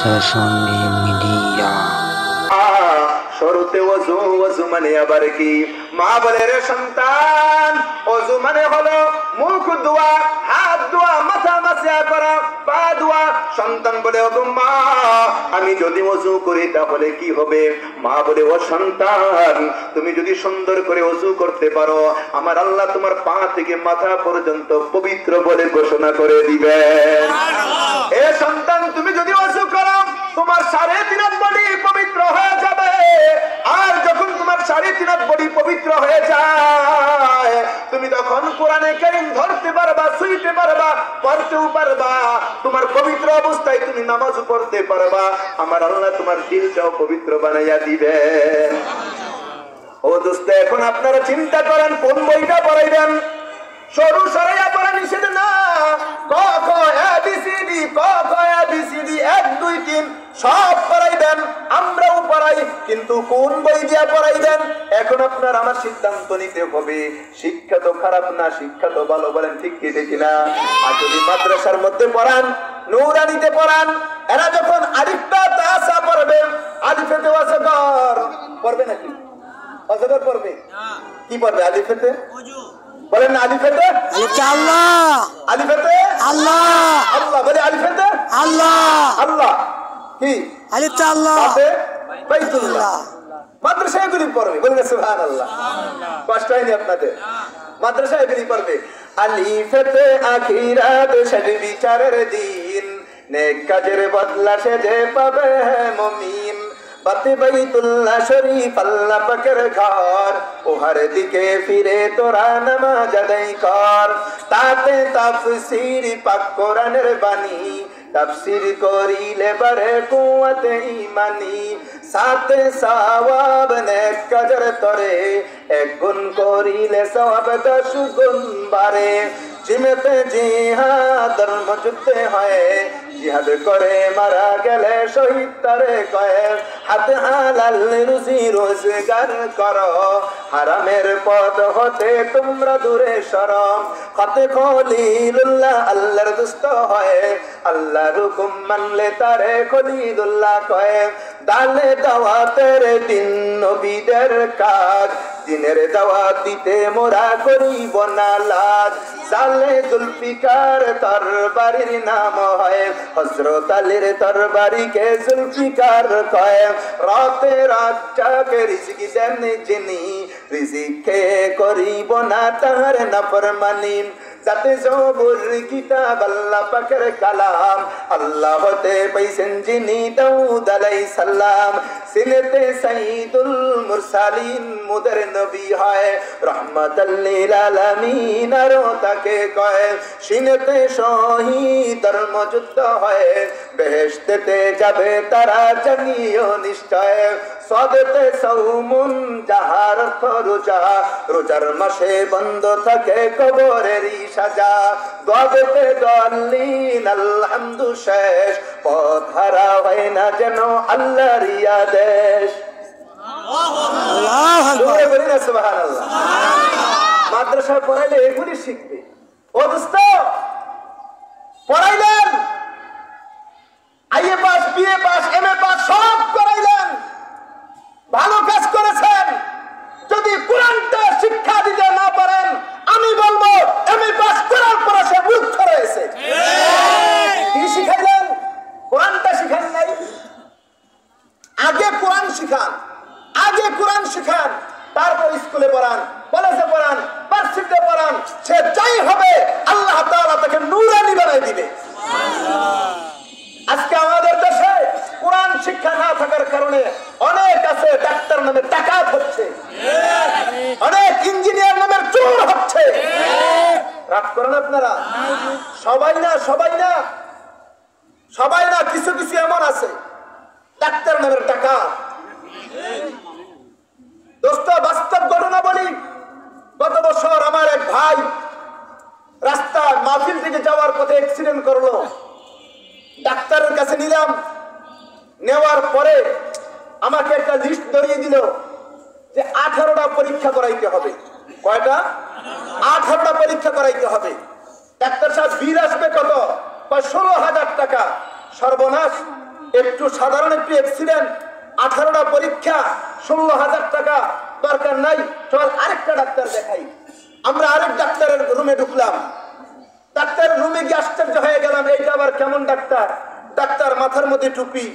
বাংলাদেশের সঙ্গে মিডিয়া। শুরুতে ওযু, ওযু মানে আবার কি? মা বলে, রে সন্তান, ওযু মানে হলো মুখ ধোয়া, হাত ধোয়া, মাথা মাসা করা, পা ধোয়া। সন্তান বলে, ওগো মা, আমি যদি ওযু করি তাহলে কি হবে? মা বলে, ও সন্তান, তুমি যদি সুন্দর করে ওযু করতে পারো, আমার আল্লাহ তোমার পা থেকে মাথা পর্যন্ত পবিত্র বলে ঘোষণা করে দিবেন। এ সন্তান, তুমি যদি ওযু করো, তোমার 3.5 বডি পবিত্র হয়ে যাবে। আর যখন তোমার 3.5 বডি পবিত্র হয়ে যায়, তুমি তখন কোরআনে কারীম ধরতে পারবা, ছুঁইতে পারবা, পড়তেও পারবা। তোমার পবিত্র অবস্থায় তুমি নামাজও পড়তে পারবা। আমার আল্লাহ তোমার দিলটাও পবিত্র বানাইয়া দিবে। ও দোস্ত, এখন আপনারা চিন্তা করেন কোন বইটা পড়াইবেন। সরু সরাইয়া পড়া নিষেধ না। ক খ ABCD, ক খ ABCD 1 2 3 সব পড়াইবেন, আমরাও পড়াই, কিন্তু কোন বই দিয়া পড়াইবেন এখন আপনার আমার সিদ্ধান্ত নিতে হবে। শিক্ষা তো খারাপ না, শিক্ষা তো ভালো, বলেন ঠিক কি ঠিক না? আর যদি মাদ্রাসার মধ্যে পড়ান, নূরানিতে পড়ান, এরা যখন আলিফটা তাসা পড়বে, আলিফেতে ওয়াসগর পড়বে নাকি? অজগর পড়বে? কি পড়বে আলিফেতে? বলেন না, আলিফেতে আল্লাহ, আলিফেতে আল্লাহ, আল্লাহ, বলে আলিফেতে আল্লাহ, আল্লাহ, কি আলিফ আল্লাহ, তাতে বাইতুল্লাহ। মাদ্রাসায় এগুলি পড়বে, বলেন সুবহানাল্লাহ। কষ্ট হয়নি আপনাদের? মাদ্রাসায় এগুলি পড়বে। আলিফেতে আখিরাত শেষ বিচারের দিন, নেক কাজের বদলা সে যে পাবে মুমিন। বাতে বাইতুল্লাহ শরীফ আল্লাহ পাকের ঘর, ওহার দিকে ফিরে তোরা নামাজ আদায় কর। তাতে তাফসীর পাক কোরআনের বাণী, তাফসীর করিলে বাড়ে কুওয়াতে ঈমানি। সাথে সওয়াব নেক কাজের তরে, 1 গুণ করিলে সওয়াব 10 গুণ বাড়ে। জিমেতে জিহাদ ধর্মযুদ্ধে হয়, জিহাদ করে মারা গেলে শহীদ তারে কয়। হাতে হালাল রুজি রোজগার করো, হারামের পথ হতে তোমরা দূরে সরো। হাতে খলিলুল্লাহ আল্লাহর দোস্ত হয়, আল্লাহর হুকুম মানলে তারে খলিলুল্লাহ কয়। দালে দাওয়াতের দিন নবীদের কাজ, দিনের দাওয়াত দিতে মোরা করিব না লাজ। সালে জুলফিকার তরবারির নাম হয়, হযরত আলীর তরবারিকে জুলফিকার কয়। রাতে রাতটাকে রিজিক দেন যিনি, রিজিক খেয়ে করিব না তাহার নাফরমানি। যাতে জবুর কিতাব আল্লাহ পাকের কালাম, আল্লাহ হতে পাইছেন যিনি দাউদ আলাইহিস সালাম। সিনেতে সাইয়্যিদুল মুরসালিন মুদের নবী হয়, রাহমাতাল লিল আলামিন আরো তাকে কয়। সিনেতে শহীদ ধর্মযুদ্ধ হয়, বেহেশতেতে যাবে তারা জানিও নিশ্চয়। সাদেতে সাওমুন যাহার রোজা, রোজার মাসে বন্ধ থাকে কবরেরই সাজা। দোয়াতে দলিন আলহামদু শেষ, পথ হারা হয় না যেন আল্লাহর আদেশ। সুবহানাল্লাহ। মাদ্রাসায় পড়াইলে এগুলি শিখবে। ও দোস্ত, পড়াইলেন, IA pass, BA pass, MA pass সব করাইলেন, ভালো কাজ করেছেন। যদি কোরআনটা শিক্ষা দিতে না পারেন, আমি বলবো এমএ পাস করার পরে সে মূর্খ রয়েছে। কি শিখাইলেন? কোরআনটা শিখান নাই। আগে কোরআন শিখান, আগে কোরআন শিখান, তারপর স্কুলে পড়ান, কলেজে পড়ান, ভার্সিটিতে পড়ান। সে যাই হবে আল্লাহ তাআলা তাকে নূরানি বানাই দিবে। আজকে আমাদের দেশে কোরআন শিক্ষা না থাকার কারণে অনেক আছে ডাক্তার নামে ডাকাত হচ্ছে, অনেক ইঞ্জিনিয়ার নামের চোর হচ্ছে। রাগ করেন আপনারা? সবাই না, সবাই না, সবাই না, কিছু কিছু এমন আছে ডাক্তার নামের ডাকাত। দোস্ত, বাস্তব ঘটনা বলি। গত বছর আমার এক ভাই রাস্তায় মাহফিল থেকে যাওয়ার পথে অ্যাক্সিডেন্ট করলো। ডাক্তারের কাছে নিলাম, নেওয়ার পরে আমাকে একটা লিস্ট ধরিয়ে দিল যে 18টা পরীক্ষা করাইতে হবে। কয়টা? 18টা পরীক্ষা করাইতে হবে। ডাক্তার সাহেব বিল আসবে কত? 16,000 টাকা। সর্বনাশ, একটু সাধারণ একটু অ্যাক্সিডেন্ট, 18টা পরীক্ষা, 16,000 টাকা, দরকার নাই, চল আরেকটা ডাক্তার দেখাই। আমরা আরেক ডাক্তারের রুমে ঢুকলাম। ডাক্তারের রুমে গিয়ে আশ্চর্য হয়ে গেলাম, এইটা আবার কেমন ডাক্তার? ডাক্তার মাথার মধ্যে টুপি,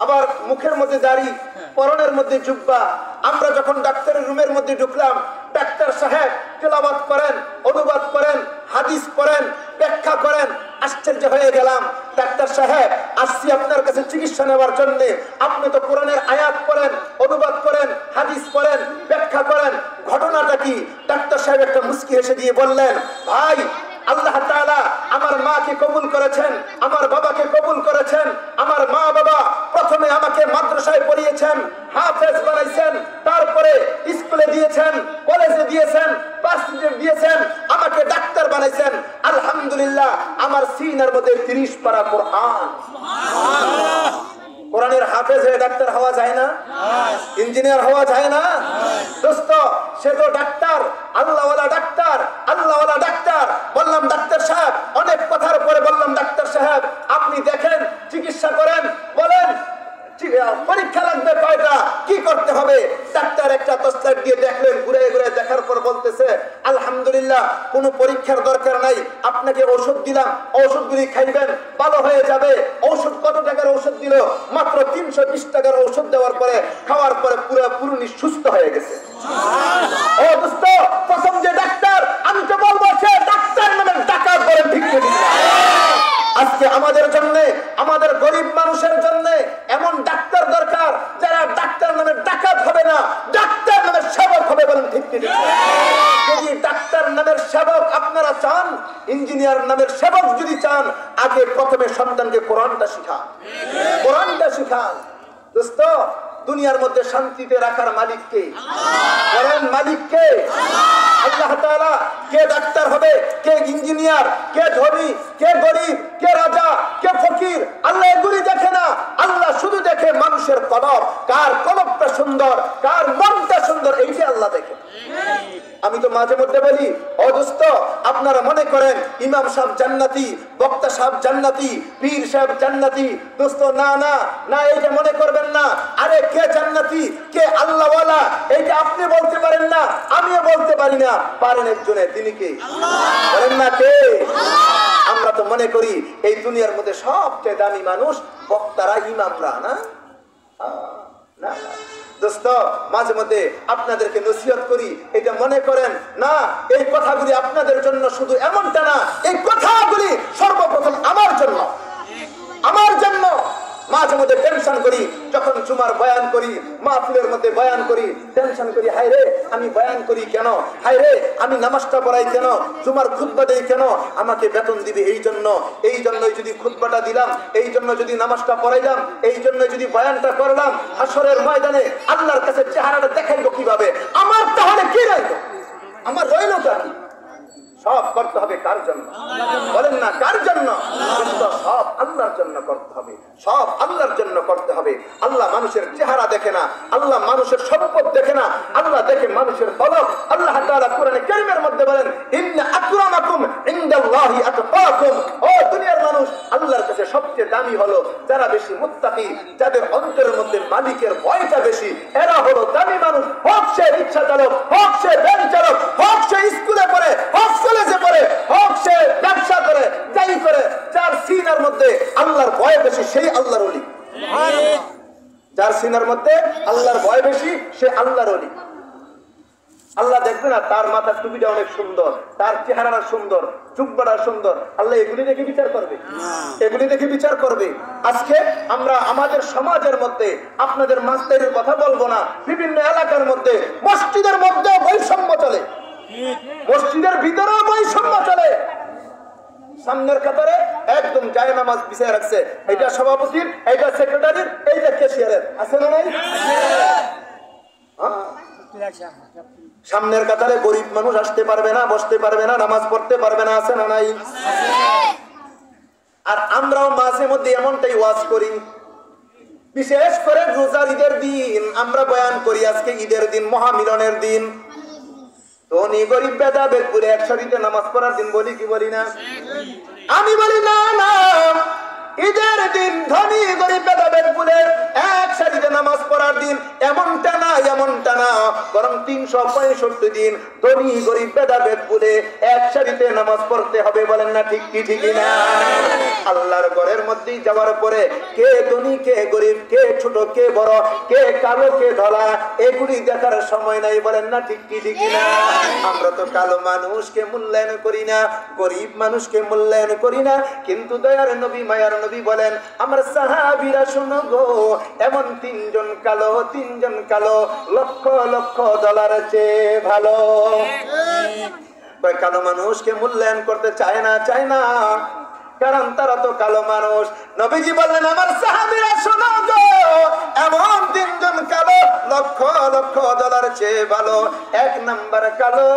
আবার মুখের মধ্যে দাড়ি, পরনের মধ্যে জুব্বা। আমরা যখন ডাক্তারের রুমের মধ্যে ঢুকলাম, ডাক্তার সাহেব তেলাওয়াত করেন, অনুবাদ করেন, হাদিস পড়েন, ব্যাখ্যা করেন। আশ্চর্য হয়ে গেলাম, ডাক্তার সাহেব আসছি আপনার কাছে চিকিৎসা নেওয়ার জন্য, আপনি তো কোরআনের আয়াত পড়েন, অনুবাদ করেন, হাদিস পড়েন, ব্যাখ্যা করেন, ঘটনাটা কি? ডাক্তার সাহেব একটা মুস্কি হেসে দিয়ে বললেন, ভাই আল্লাহ তাআলা আমার মাকে কবুল করেছেন, আমার বাবাকে কবুল করেছেন। আমার মা বাবা প্রথমে আমাকে মাদ্রাসায় পড়িয়েছেন, হাফেজ বানাইছেন, তারপরে স্কুলে দিয়েছেন, কলেজে দিয়েছেন, ভার্সিটিতে দিয়েছেন, আমাকে ডাক্তার বানাইছেন। আলহামদুলিল্লাহ, আমার সিনার মধ্যে 30 পারা কোরআন। কোরআনের হাফেজ হয়ে ডাক্তার হওয়া যায় না? ইঞ্জিনিয়ার হওয়া যায় না? দোস্ত, সে তো ডাক্তার, আল্লাহওয়ালা ডাক্তার, আল্লাহওয়ালা ডাক্তার। বললাম ডাক্তার সাহেব, অনেক কথার পরে বললাম ডাক্তার সাহেব আপনি দেখেন, চিকিৎসা করেন, বলেন পরীক্ষা লাগবে কয়টা, কি করতে হবে? ডাক্তার একটা তসলাইট দিয়ে দেখলেন, ঘুরে ঘুরে দেখার পর বলতেছে, আলহামদুলিল্লাহ কোনো পরীক্ষার দরকার নাই, আপনাকে ওষুধ দিলাম, ঔষধগুলি খাইবেন, ভালো হয়ে যাবে। ঔষধ কত টাকার ঔষধ দিল? মাত্র 320 টাকার ঔষধ দেওয়ার পরে, খাওয়ার পরে পুরোপুরি সুস্থ হয়ে গেছে। ও দোস্ত, প্রথম যে ডাক্তার, আমি তো বলবো সে ডাক্তার মানে ডাকাত বলে ঠিক করে। আজকে আমাদের জন্য, আমাদের গরিব মানুষের জন্য এমন ডাক্তার দরকার যারা ডাক্তার নামে ডাকাত হবে না, ডাক্তার নামের সেবক হবে, বলেন ঠিক ঠিক। যদি ডাক্তার নামের সেবক আপনারা চান, ইঞ্জিনিয়ার নামের সেবক যদি চান, আগে প্রথমে সন্তানকে কোরআনটা শিখান, কোরআনটা শিখান। দোস্ত, দুনিয়ার মধ্যে শান্তিতে রাখার মালিক কে? বলেন মালিক কে? আল্লাহ তাআলা। কে ডাক্তার হবে, কে ইঞ্জিনিয়ার, কে ধনী, কে গরিব, কে রাজা, কে ফকির, আল্লাহ এগুলি দেখে না। আল্লাহ শুধু দেখে মানুষের কলব, কার কলবটা সুন্দর, কার মনটা সুন্দর, এইটা আল্লাহ দেখে। আমি তো মাঝে মধ্যে বলি, ও দোস্ত, আপনারা মনে করেন ইমাম সাহেব জান্নাতি, বক্তা সাহেব জান্নাতি, পীর সাহেব জান্নাতি। দোস্ত, না না না, এইটা মনে করবেন না। আরে কে জান্নাতি, কে আল্লাহওয়ালা, এইটা আপনি বলতে পারেন না, আমিও বলতে পারি না। পারেন একজনে, তিনি কে? বলেন না কে? আমরা তো মনে করি এই দুনিয়ার মধ্যে সবচেয়ে দামি মানুষ বক্তারা, ইমামরা, না না। দোস্ত, মাঝে মধ্যে আপনাদেরকে নসিহত করি, এটা মনে করেন না এই কথাগুলি আপনাদের জন্য শুধু এমনটা না, এই কথাগুলি সর্বপ্রথম আমার জন্য, আমার জন্য। মাঝে মধ্যে টেনশন করি, যখন জুমার বয়ান করি, মাহফিলের মধ্যে বয়ান করি, টেনশন করি, হায় রে আমি বয়ান করি কেন, হায় রে আমি নামাজটা পড়াই কেন, জুমার খুতবা দেই কেন, আমাকে বেতন দিবে এই জন্য, এই জন্যই যদি খুতবাটা দিলাম, এই জন্য যদি নামাজটা পড়াইলাম, এই জন্য যদি বয়ানটা করলাম, হাসরের ময়দানে আল্লাহর কাছে চেহারাটা দেখাইবো কিভাবে? আমার তাহলে কি রইল? আমার রইলটা কি? সব করতে হবে কার জন্য? বলেন না কার জন্য? সব আল্লাহর জন্য করতে হবে, সব আল্লাহর জন্য করতে হবে। আল্লাহ মানুষের চেহারা দেখে না, আল্লাহ মানুষের সম্পদ দেখে না, আল্লাহ দেখে মানুষের কলব। আল্লাহ তাআলা কোরআনে কারীমের মধ্যে বলেন, ইন্না আকরামাকুম ইনদাল্লাহি আতকাকুম। ও দুনিয়ার মানুষ, আল্লাহর কাছে সবচেয়ে দামি হলো যারা বেশি মুত্তাকি, যাদের অন্তরের মধ্যে মালিকের ভয়টা বেশি, এরা হলো দামি মানুষ। হোক সে রিকশা চালক, হোক সে ভ্যান চালক, হোক সে স্কুলে পড়ে, হোক কলেজে পড়ে, হোক সে ব্যবসা করে, যাই করে, যার সিনার মধ্যে আল্লাহর ভয় বেশি, সেই আল্লাহর ওলি। যার সিনার মধ্যে আল্লাহর ভয় বেশি, সে আল্লাহর ওলি। আল্লাহ দেখবে না তার মাথার টুপিটা অনেক সুন্দর, তার চেহারাটা সুন্দর, জুব্বাটা সুন্দর, আল্লাহ এগুলি দেখে বিচার করবে? এগুলি দেখে বিচার করবে? আজকে আমরা আমাদের সমাজের মধ্যে, আপনাদের মাস্টারের কথা বলবো না, বিভিন্ন এলাকার মধ্যে, মসজিদের মধ্যে বৈষম্য চলে, মসজিদের ভিতরেও বৈষম্য চলে। সামনের কাতারে একদম জায়ে নামাজ বিছায় রাখছে, এইটা সভাপতির, এইটা সেক্রেটারির, এইটা ক্যাশিয়ারের, আছে না নাই? সামনের কাতারে গরিব মানুষ আসতে পারবে না, বসতে পারবে না, নামাজ পড়তে পারবে না, আছে না নাই? আর আমরাও মাঝে মধ্যে এমনটাই ওয়াজ করি, বিশেষ করে রোজার ঈদের দিন আমরা বয়ান করি, আজকে ঈদের দিন, মহামিলনের দিন। ধনী গরিব ভেদাভেদ করে একসাথে নামাজ পড়ার দিন বলি কি বলি না? আমি বলি না না, ঈদের দিন ধনী গরিব ভেদাভেদ ভুলে এক সারিতে নামাজ পড়ার দিন এমনটা না বরং 365 দিন ধনী গরিব ভেদাভেদ ভুলে এক সারিতে নামাজ পড়তে হবে। বলেন না ঠিক কি ঠিক না? আল্লাহর ঘরের মধ্যে যাওয়ার পরে কে ধনী কে গরিব, কে ছোট কে বড়, কে কালো কে ধলা, এগুলি দেখার সময় নাই। বলেন না ঠিক কি ঠিক না? আমরা তো কালো মানুষকে মূল্যায়ন করি না, গরিব মানুষকে মূল্যায়ন করি না, কিন্তু দয়ার নবী মায়ার নবী বলেন আমার সাহাবীরা শোনো গো, এমন তিনজন কালো লক্ষ লক্ষ ডলার চেয়ে ভালো। কালো মানুষকে মূল্যায়ন করতে চায় না, কারণ তারা তো কালো মানুষ। নবীজি বললেন আমার সাহাবীরা শোনো গো, এমন তিনজন কালো লক্ষ লক্ষ ডলার চেয়ে ভালো। এক নাম্বার কালো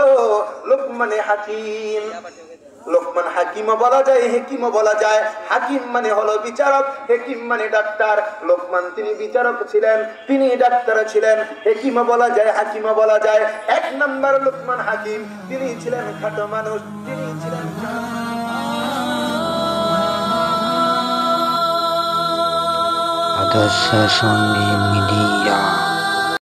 লুকমান হাকিম। লোকমান হাকিমও বলা যায়, হেকিমও বলা যায়। হাকিম মানে হলো বিচারক, হেকিম মানে ডাক্তার। লোকমান তিনি বিচারক ছিলেন, তিনি ডাক্তার ছিলেন, হেকিমও বলা যায়, হাকিমও বলা যায়। এক নাম্বার লোকমান হাকিম, তিনি ছিলেন খাটো মানুষ, তিনি ছিলেন আদর্শ সঙ্গী মিডিয়া।